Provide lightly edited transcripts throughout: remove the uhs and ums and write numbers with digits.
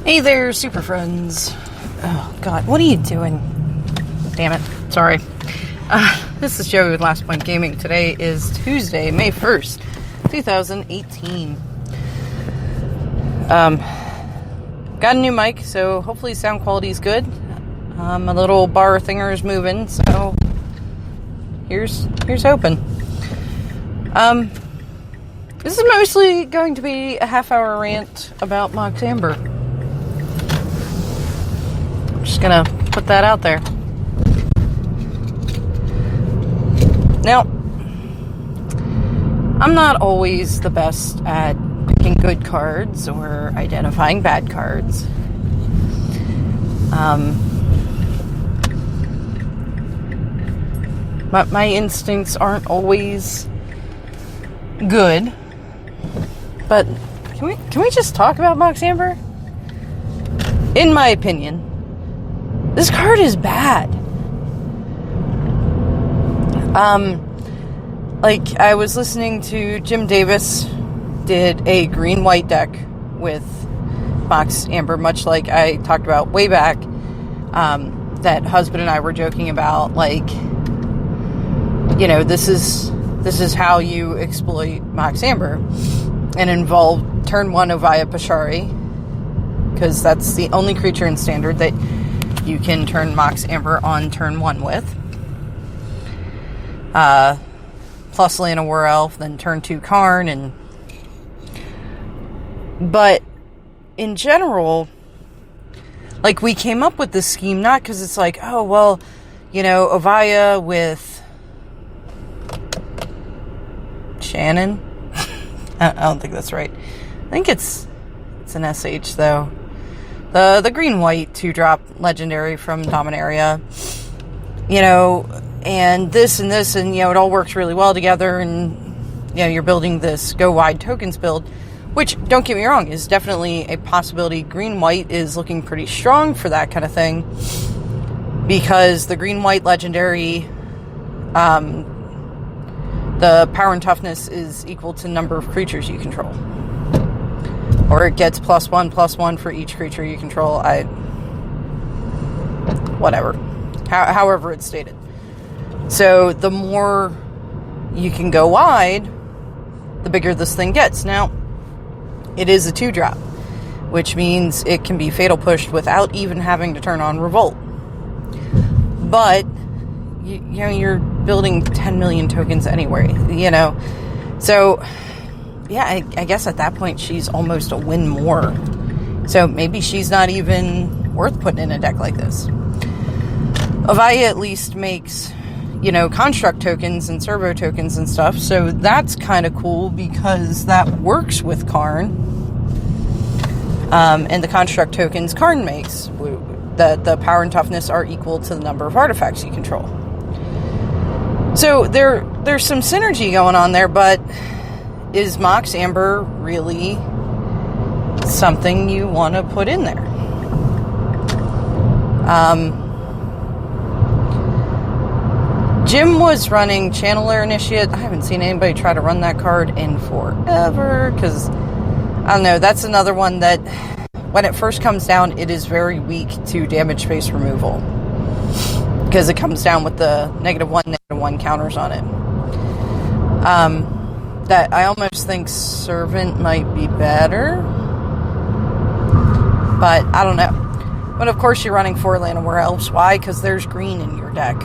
Hey there, super friends. Oh, God, what are you doing? Damn it. Sorry. This is Joey with Last Point Gaming. Today is Tuesday, May 1st, 2018. Got a new mic, so hopefully sound quality is good. My little bar thinger is moving, so here's hoping. This is mostly going to be a half-hour rant about Mox Amber. Just gonna put that out there. Now, I'm not always the best at picking good cards or identifying bad cards. But my instincts aren't always good. But can we just talk about Mox Amber? In my opinion, this card is bad. Like, I was listening to Jim Davis did a green-white deck with Mox Amber, much like I talked about way back, that husband and I were joking about, like, you know, this is how you exploit Mox Amber, and involve turn 1 Ovaya Pashari, because that's the only creature in Standard that you can turn Mox Amber on turn 1 with. Plus Lana War Elf, then turn 2 Karn, but in general, like, we came up with this scheme not because it's like, oh, well, you know, Ovaya with Shannon? I don't think that's right. I think it's an SH, though. The green-white 2-drop legendary from Dominaria. You know, and this, and you know, it all works really well together, and, you know, you're building this go-wide tokens build, which, don't get me wrong, is definitely a possibility. Green-white is looking pretty strong for that kind of thing, because the green-white legendary, the power and toughness is equal to the number of creatures you control. Or it gets +1/+1 for each creature you control. Whatever. However it's stated. So the more you can go wide, the bigger this thing gets. Now, it is a 2-drop, which means it can be fatal pushed without even having to turn on Revolt. But, you know, you're building 10 million tokens anyway, you know. So, yeah, I guess at that point she's almost a win more. So maybe she's not even worth putting in a deck like this. Ovaya at least makes, you know, construct tokens and servo tokens and stuff, so that's kind of cool because that works with Karn. And the construct tokens Karn makes, the power and toughness are equal to the number of artifacts you control. So there's some synergy going on there, but is Mox Amber really something you want to put in there? Jim was running Channeler Initiate. I haven't seen anybody try to run that card in forever, because, I don't know, that's another one that, when it first comes down, it is very weak to damage space removal, because it comes down with the -1/-1 counters on it. That I almost think Servant might be better, but I don't know. But of course you're running 4 Lana War Elves. Why? Because there's green in your deck.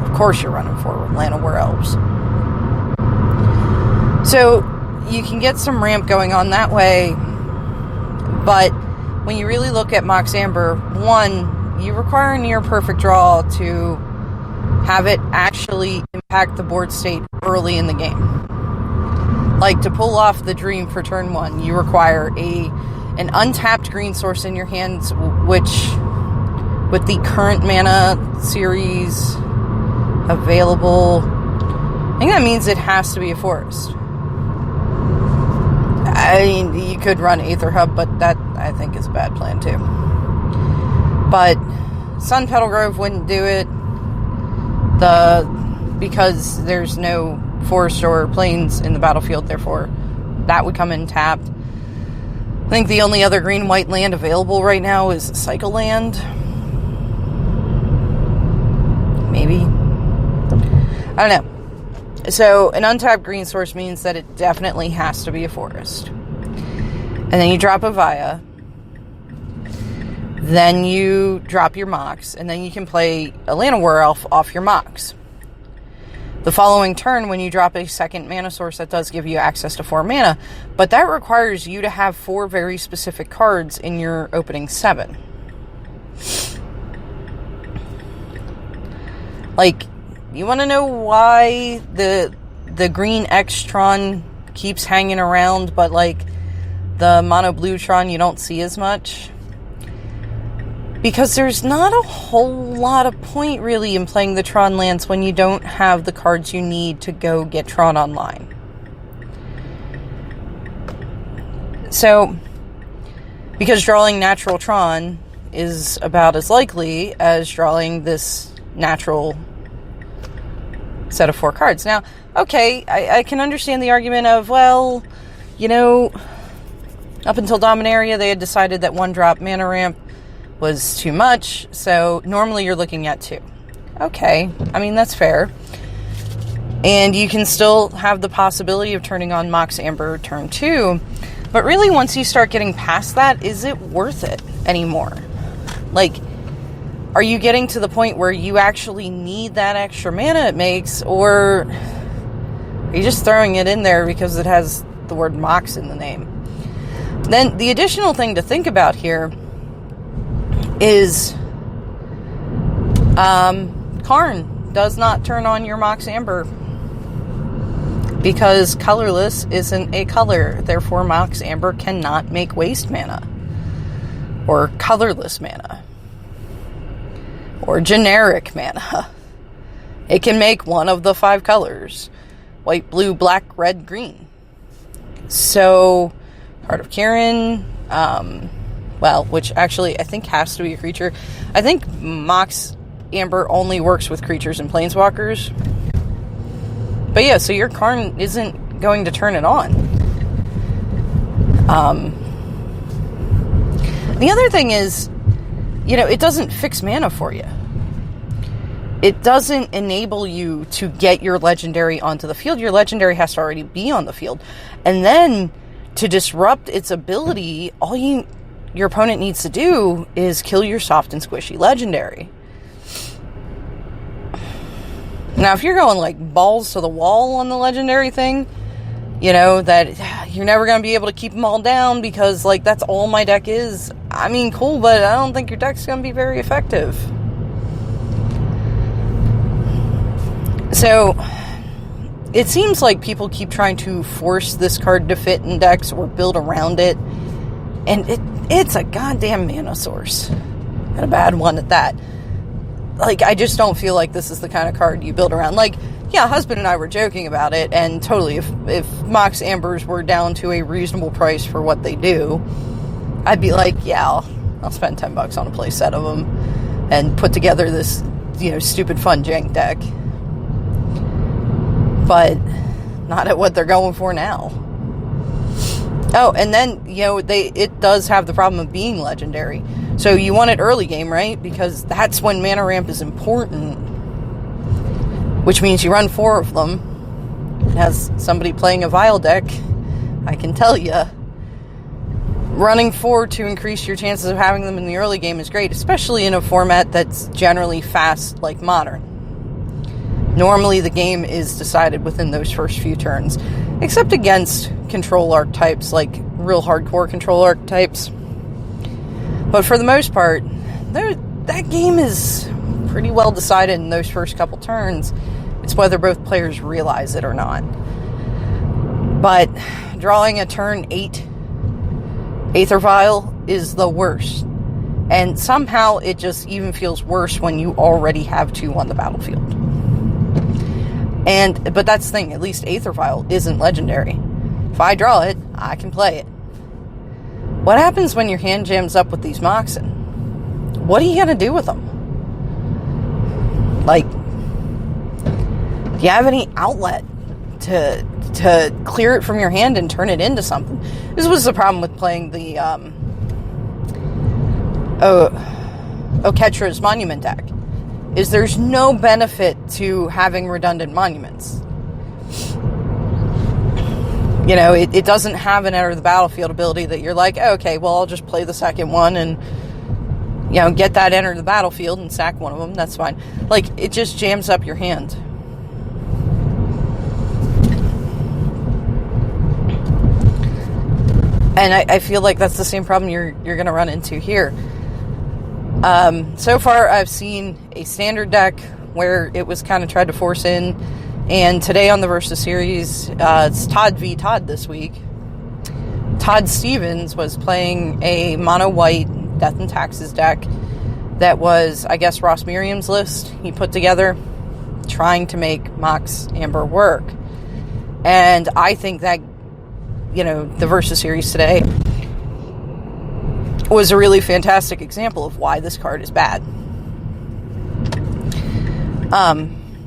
Of course you're running 4 Lana War Elves. So you can get some ramp going on that way, but when you really look at Mox Amber, 1, you require a near perfect draw to have it actually impact the board state early in the game. Like, to pull off the dream for turn 1, you require an untapped green source in your hands, which, with the current mana series available, I think that means it has to be a forest. I mean, you could run Aether Hub, but that, I think, is a bad plan, too. But Sun Petal Grove wouldn't do it, because there's no forest or plains in the battlefield, therefore that would come in tapped. I think the only other green-white land available right now is Cycle Land. Maybe. I don't know. So an untapped green source means that it definitely has to be a forest. And then you drop a Via. Then you drop your Mox. And then you can play a Llanowar Elf off your Mox. The following turn, when you drop a second mana source, that does give you access to 4 mana. But that requires you to have 4 very specific cards in your opening 7. Like, you want to know why the green X-Tron keeps hanging around, but like the mono blue Tron you don't see as much? Because there's not a whole lot of point really in playing the Tron lands when you don't have the cards you need to go get Tron online. So, because drawing natural Tron is about as likely as drawing this natural set of 4 cards. Now, okay, I can understand the argument of, well, you know, up until Dominaria they had decided that 1-drop mana ramp was too much, so normally you're looking at 2. Okay, I mean, that's fair. And you can still have the possibility of turning on Mox Amber turn 2, but really once you start getting past that, is it worth it anymore? Like, are you getting to the point where you actually need that extra mana it makes, or are you just throwing it in there because it has the word Mox in the name? Then the additional thing to think about here is Karn does not turn on your Mox Amber because colorless isn't a color. Therefore, Mox Amber cannot make waste mana or colorless mana or generic mana. It can make one of the 5 colors: white, blue, black, red, green. So, Heart of Kirin, well, which actually I think has to be a creature. I think Mox Amber only works with creatures and planeswalkers. But yeah, so your Karn isn't going to turn it on. The other thing is, you know, it doesn't fix mana for you. It doesn't enable you to get your legendary onto the field. Your legendary has to already be on the field. And then, to disrupt its ability, all your opponent needs to do is kill your soft and squishy legendary. Now, if you're going like balls to the wall on the legendary thing, you know, that you're never going to be able to keep them all down because, like, that's all my deck is. I mean, cool, but I don't think your deck's going to be very effective. So, it seems like people keep trying to force this card to fit in decks or build around it. And it's a goddamn mana source. And a bad one at that. Like, I just don't feel like this is the kind of card you build around. Like, yeah, husband and I were joking about it, and totally, if Mox Ambers were down to a reasonable price for what they do, I'd be like, yeah, I'll spend $10 on a play set of them and put together this, you know, stupid fun jank deck. But not at what they're going for now. Oh, and then, you know, it does have the problem of being legendary. So you want it early game, right? Because that's when mana ramp is important. Which means you run 4 of them. As somebody playing a Vile deck, I can tell you, running 4 to increase your chances of having them in the early game is great, especially in a format that's generally fast like Modern. Normally the game is decided within those first few turns, except against control archetypes, like real hardcore control archetypes. But for the most part, that game is pretty well decided in those first couple turns. It's whether both players realize it or not. But drawing a turn 8 Aether Vial is the worst. And somehow it just even feels worse when you already have 2 on the battlefield. But that's the thing, at least Aether Vial isn't legendary. If I draw it, I can play it. What happens when your hand jams up with these Moxen? What are you going to do with them? Like, do you have any outlet to to clear it from your hand and turn it into something. This was the problem with playing the Oketra's Monument deck, is there's no benefit to having redundant monuments. You know, it doesn't have an enter the battlefield ability that you're like, okay, well, I'll just play the second one and, you know, get that enter the battlefield and sack one of them. That's fine. Like, it just jams up your hand. And I feel like that's the same problem you're going to run into here. So far, I've seen a standard deck where it was kind of tried to force in. And today on the Versus Series, it's Todd v. Todd this week. Todd Stevens was playing a mono-white Death and Taxes deck that was, I guess, Ross Merriam's list he put together, trying to make Mox Amber work. And I think that, you know, the Versus Series today was a really fantastic example of why this card is bad.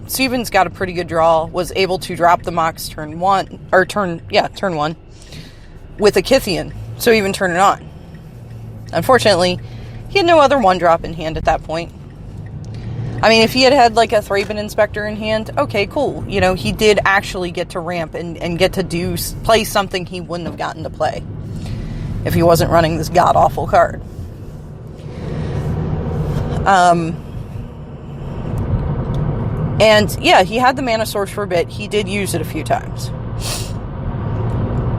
Stevens got a pretty good draw, was able to drop the Mox turn one with a Kithian, so even turn it on. Unfortunately, he had no other one drop in hand at that point. I mean, if he had like a Thraben Inspector in hand, okay, cool. You know, he did actually get to ramp and get to play something he wouldn't have gotten to play if he wasn't running this god-awful card. And yeah, he had the mana source for a bit. He did use it a few times.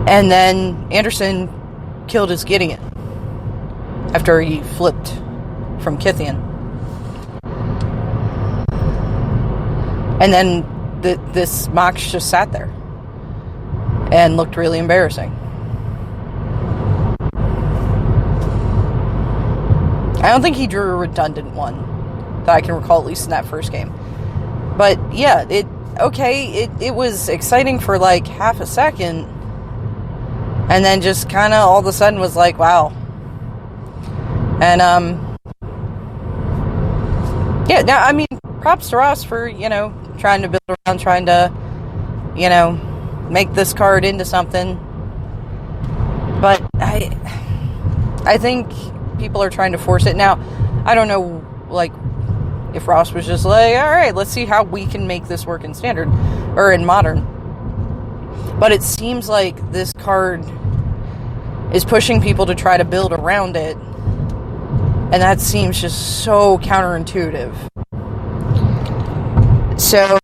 And then Anderson killed his Gideon after he flipped from Kithian. And then this Mox just sat there and looked really embarrassing. I don't think he drew a redundant one that I can recall, at least in that first game. But yeah, it was exciting for like half a second, and then just kind of all of a sudden was like, wow. And yeah, now I mean, props to Ross for, you know, trying to build around, trying to, you know, make this card into something. But I think people are trying to force it. Now, I don't know, like, if Ross was just like, all right, let's see how we can make this work in Standard, or in Modern. But it seems like this card is pushing people to try to build around it. And that seems just so counterintuitive. So,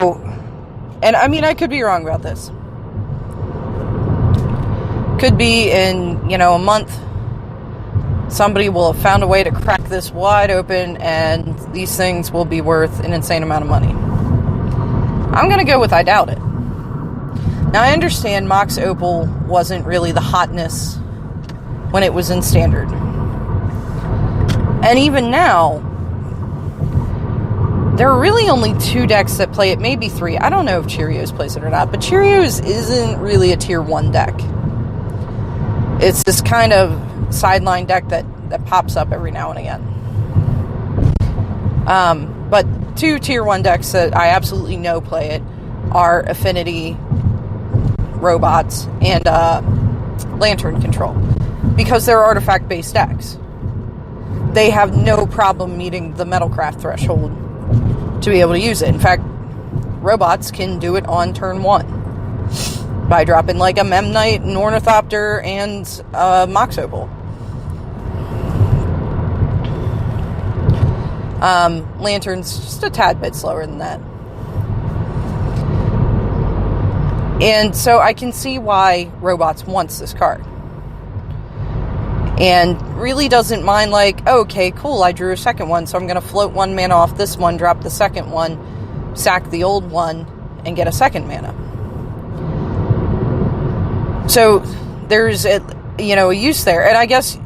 and I mean, I could be wrong about this. Could be in, you know, a month, somebody will have found a way to crack this wide open, and these things will be worth an insane amount of money. I'm going to go with I doubt it. Now, I understand Mox Opal wasn't really the hotness when it was in Standard. And even now, there are really only 2 decks that play it, maybe 3. I don't know if Cheerios plays it or not, but Cheerios isn't really a tier 1 deck. It's this kind of sideline deck that pops up every now and again. But 2 tier 1 decks that I absolutely know play it are Affinity, Robots, and Lantern Control, because they're artifact-based decks. They have no problem meeting the Metalcraft threshold to be able to use it. In fact, Robots can do it on turn 1 by dropping like a Memnite, an Ornithopter, and Mox Opal. Lantern's just a tad bit slower than that. And so I can see why Robots wants this card. And really doesn't mind, like, okay, cool, I drew a second one, so I'm going to float 1 mana off this one, drop the second one, sack the old one, and get a second mana. So there's a use there. And I guess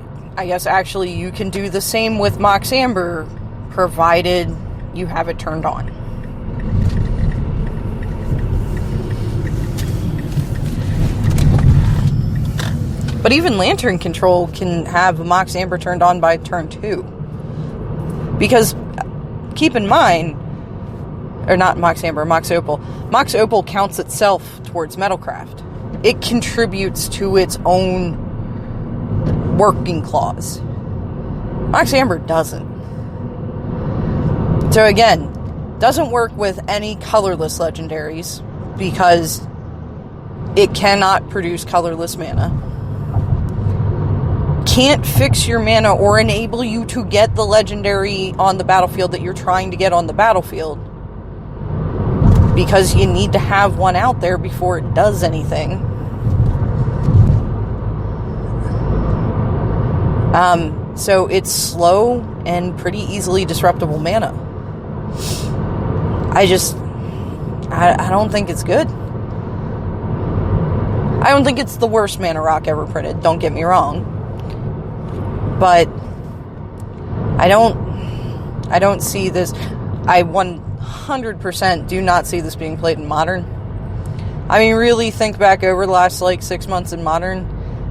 actually you can do the same with Mox Amber, provided you have it turned on. But even Lantern Control can have Mox Amber turned on by turn 2. Because, keep in mind, or not Mox Amber, Mox Opal. Mox Opal counts itself towards Metalcraft. It contributes to its own working clause. Mox Amber doesn't. So again, doesn't work with any colorless legendaries because it cannot produce colorless mana. Can't fix your mana or enable you to get the legendary on the battlefield that you're trying to get on the battlefield, because you need to have one out there before it does anything. So it's slow and pretty easily disruptible mana. I don't think it's good. I don't think it's the worst mana rock ever printed, don't get me wrong. But I don't see this. I 100% do not see this being played in Modern. I mean, really think back over the last, 6 months in Modern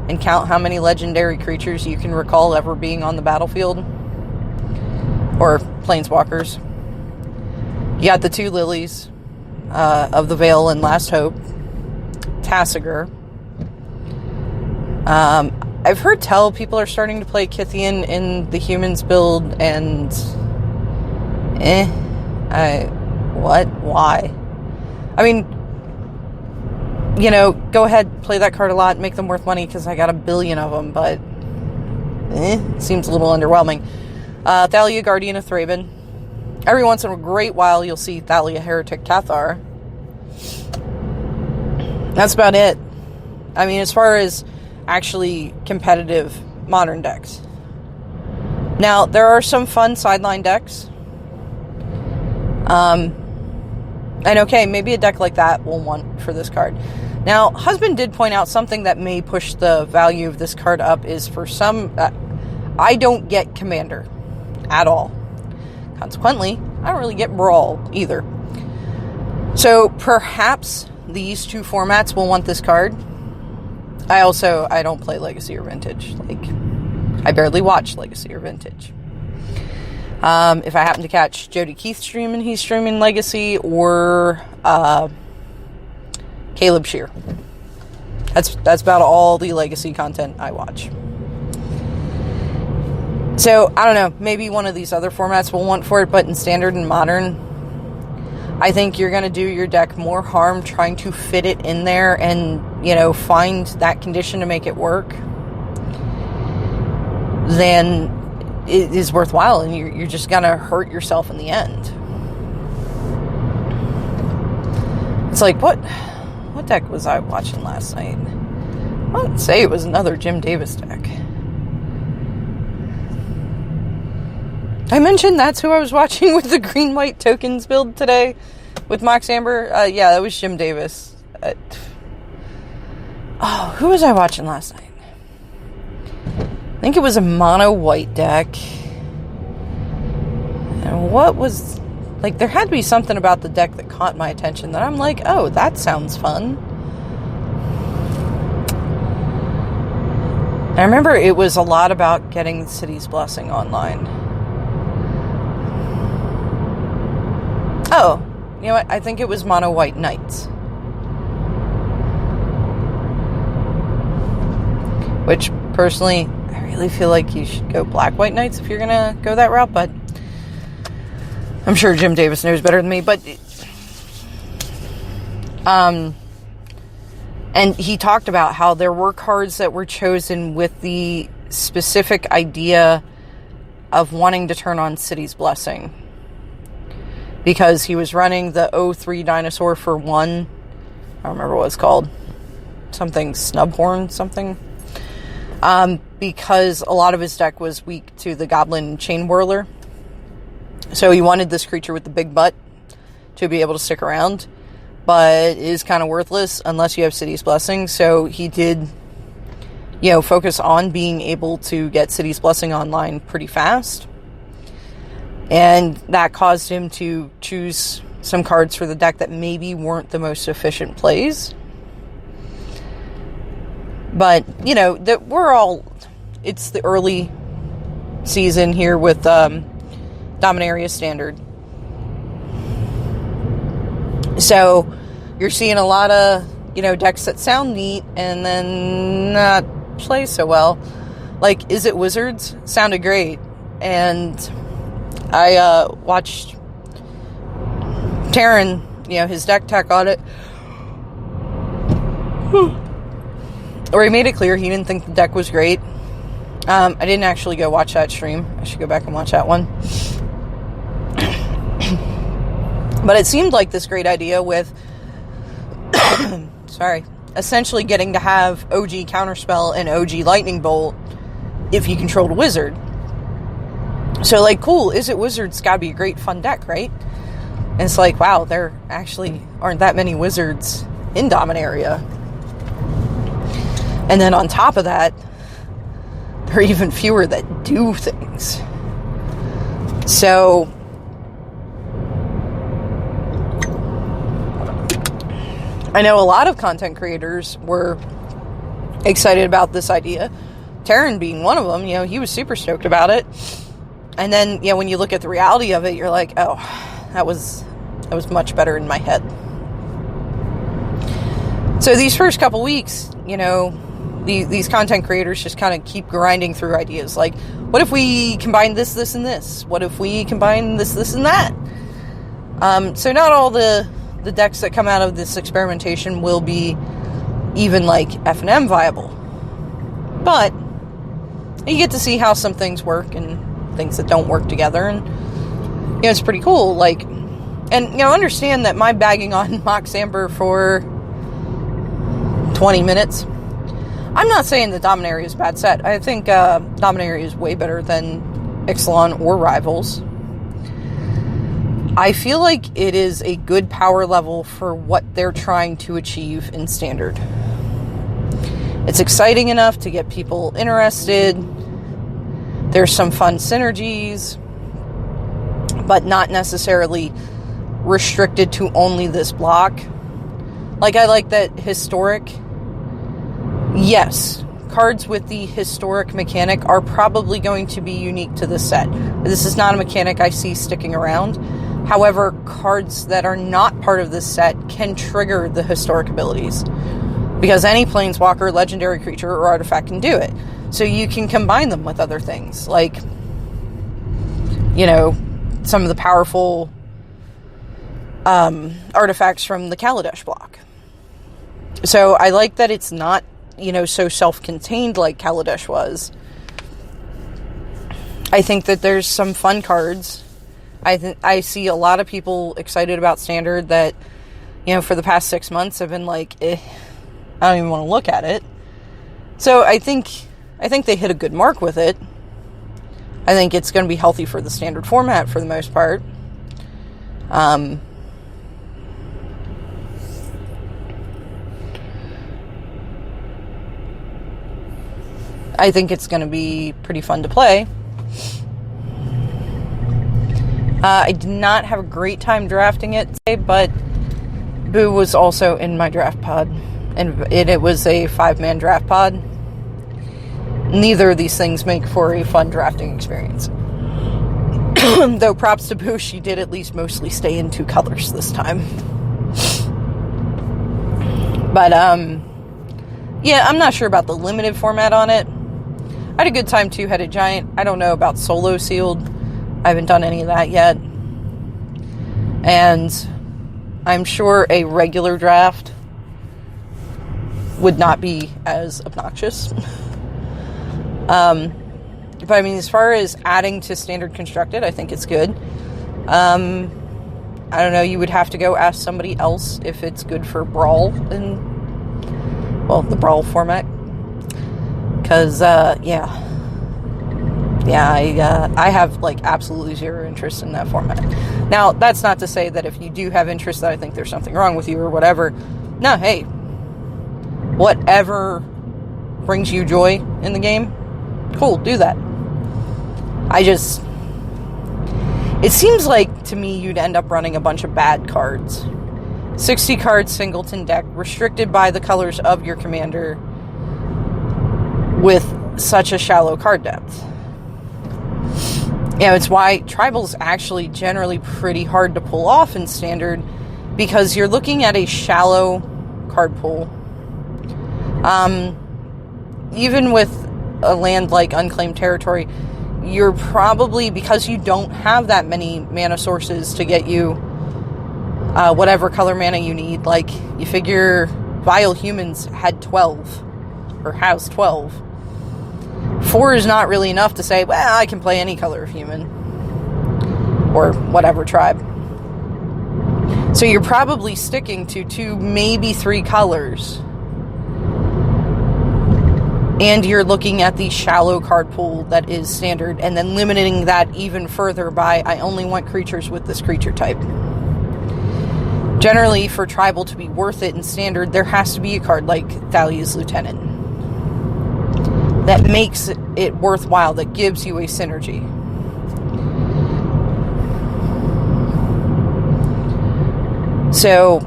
and count how many legendary creatures you can recall ever being on the battlefield. Or Planeswalkers. You got the 2 lilies of the Veil and Last Hope. Tassiger. I've heard tell people are starting to play Kythian in the humans build, and what? Why? I mean, go ahead, play that card a lot, make them worth money, because I got 1 billion of them, but seems a little underwhelming. Thalia, Guardian of Thraben. Every once in a great while, you'll see Thalia, Heretic Cathar. That's about it. I mean, as far as actually competitive Modern decks. Now, there are some fun sideline decks. And okay, maybe a deck like that will want for this card. Now, Husband did point out something that may push the value of this card up is for some... I don't get Commander at all. Consequently, I don't really get Brawl either. So, perhaps these 2 formats will want this card. I don't play Legacy or Vintage. I barely watch Legacy or Vintage. If I happen to catch Jody Keith streaming, he's streaming Legacy, or Caleb Shear. That's about all the Legacy content I watch. So, I don't know, maybe one of these other formats will want for it, but in Standard and Modern, I think you're going to do your deck more harm trying to fit it in there and, find that condition to make it work than it is worthwhile, and you're just going to hurt yourself in the end. It's like, what deck was I watching last night? I would say it was another Jim Davis deck. I mentioned that's who I was watching with the green-white tokens build today with Mox Amber. Yeah, that was Jim Davis. Who was I watching last night? I think it was a mono-white deck. And what was... there had to be something about the deck that caught my attention that I'm like, oh, that sounds fun. I remember it was a lot about getting the City's Blessing online. Oh, you know what? I think it was Mono White Knights. Which, personally, I really feel like you should go Black White Knights if you're going to go that route, but I'm sure Jim Davis knows better than me, but... And he talked about how there were cards that were chosen with the specific idea of wanting to turn on City's Blessing. Because he was running the 03 dinosaur for 1. I don't remember what it's called. Something Snubhorn, something. Because a lot of his deck was weak to the Goblin Chain Whirler. So he wanted this creature with the big butt to be able to stick around. But is kind of worthless unless you have City's Blessing. So he did, focus on being able to get City's Blessing online pretty fast. And that caused him to choose some cards for the deck that maybe weren't the most efficient plays. But, it's the early season here with Dominaria Standard. So you're seeing a lot of, decks that sound neat and then not play so well. Like, Is It Wizards sounded great. And I watched Taryn, his deck tech on it, where he made it clear he didn't think the deck was great. I didn't actually go watch that stream. I should go back and watch that one. But it seemed like this great idea with essentially getting to have OG Counterspell and OG Lightning Bolt if you controlled a wizard. So, like, cool, Is It Wizards gotta be a great fun deck, right? And it's like, wow, there actually aren't that many wizards in Dominaria. And then on top of that, there are even fewer that do things. So I know a lot of content creators were excited about this idea. Taryn being one of them, he was super stoked about it. And then, when you look at the reality of it, you're like, oh, that was much better in my head. So these first couple weeks, these content creators just kind of keep grinding through ideas. Like, what if we combine this, this, and this? What if we combine this, this, and that? So not all the decks that come out of this experimentation will be even like F&M viable. But you get to see how some things work and things that don't work together. And, it's pretty cool. Like, and, understand that my bagging on Mox Amber for 20 minutes, I'm not saying that Dominaria is a bad set. I think Dominaria is way better than Ixalan or Rivals. I feel like it is a good power level for what they're trying to achieve in Standard. It's exciting enough to get people interested. There's some fun synergies, but not necessarily restricted to only this block. Like, I like that historic. Yes, cards with the historic mechanic are probably going to be unique to this set. This is not a mechanic I see sticking around. However, cards that are not part of this set can trigger the historic abilities, because any planeswalker, legendary creature, or artifact can do it. So you can combine them with other things, like, some of the powerful artifacts from the Kaladesh block. So I like that it's not, so self-contained like Kaladesh was. I think that there's some fun cards. I see a lot of people excited about Standard that, for the past 6 months have been like, I don't even want to look at it. So I think they hit a good mark with it. I think it's going to be healthy for the Standard format for the most part. I think it's going to be pretty fun to play. I did not have a great time drafting it today, but Boo was also in my draft pod, and it was a 5-man draft pod. Neither of these things make for a fun drafting experience. Though props to Boo, she did at least mostly stay in 2 colors this time. But, yeah, I'm not sure about the limited format on it. I had a good time 2-headed giant. I don't know about solo sealed. I haven't done any of that yet. And I'm sure a regular draft would not be as obnoxious. But I mean, as far as adding to Standard Constructed, I think it's good. I don't know, you would have to go ask somebody else if it's good for Brawl and, well, the Brawl format. Because, I have, like, absolutely zero interest in that format. Now, that's not to say that if you do have interest that I think there's something wrong with you or whatever. No, hey, whatever brings you joy in the game, cool, do that. It seems like, to me, you'd end up running a bunch of bad cards. 60 card singleton deck, restricted by the colors of your commander, with such a shallow card depth. It's why Tribal's actually generally pretty hard to pull off in Standard, because you're looking at a shallow card pool. Even with a land like Unclaimed Territory, you're probably, because you don't have that many mana sources to get you whatever color mana you need, like, you figure Vile Humans had 12, or has 12. 4 is not really enough to say, well, I can play any color of human, or whatever tribe. So you're probably sticking to 2, maybe 3 colors. And you're looking at the shallow card pool that is standard, and then limiting that even further by, I only want creatures with this creature type. Generally, for tribal to be worth it in standard, there has to be a card like Thalia's Lieutenant that makes it worthwhile, that gives you a synergy. So,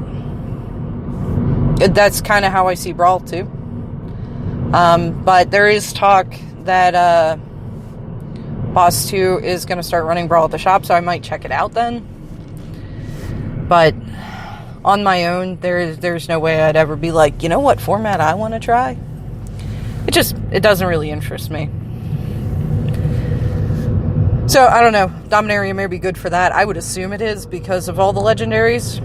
that's kind of how I see Brawl, too. But there is talk that Boss 2 is going to start running Brawl at the shop, so I might check it out then. But on my own, there's no way I'd ever be like, you know what format I want to try? It doesn't really interest me. So, I don't know. Dominaria may be good for that. I would assume it is because of all the legendaries.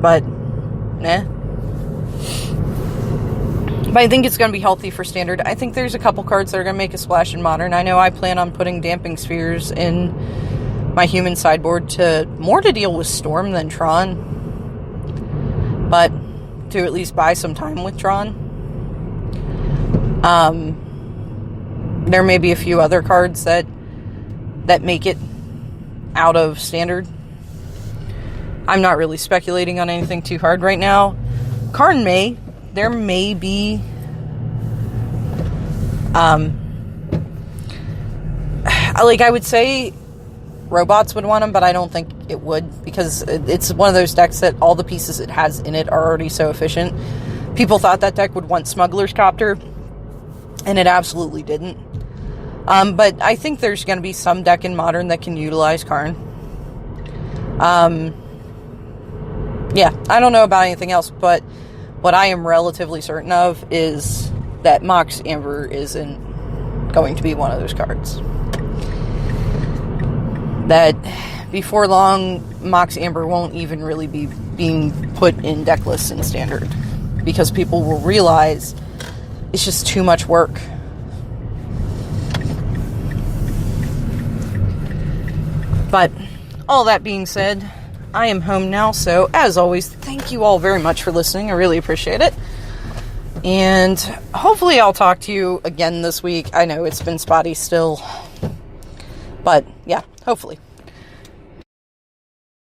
But, nah. But I think it's going to be healthy for standard. I think there's a couple cards that are going to make a splash in modern. I know I plan on putting Damping Spheres in my human sideboard to deal with Storm than Tron. But to at least buy some time with Tron. There may be a few other cards that make it out of standard. I'm not really speculating on anything too hard right now. Karn may. There may be I would say robots would want them, but I don't think it would, because it's one of those decks that all the pieces it has in it are already so efficient. People thought that deck would want Smuggler's Copter, and it absolutely didn't. But I think there's going to be some deck in Modern that can utilize Karn. Yeah, I don't know about anything else, but what I am relatively certain of is that Mox Amber isn't going to be one of those cards. That before long, Mox Amber won't even really be being put in deck lists in Standard, because people will realize it's just too much work. But all that being said, I am home now, so as always, thank you all very much for listening. I really appreciate it. And hopefully I'll talk to you again this week. I know it's been spotty still, but yeah, hopefully.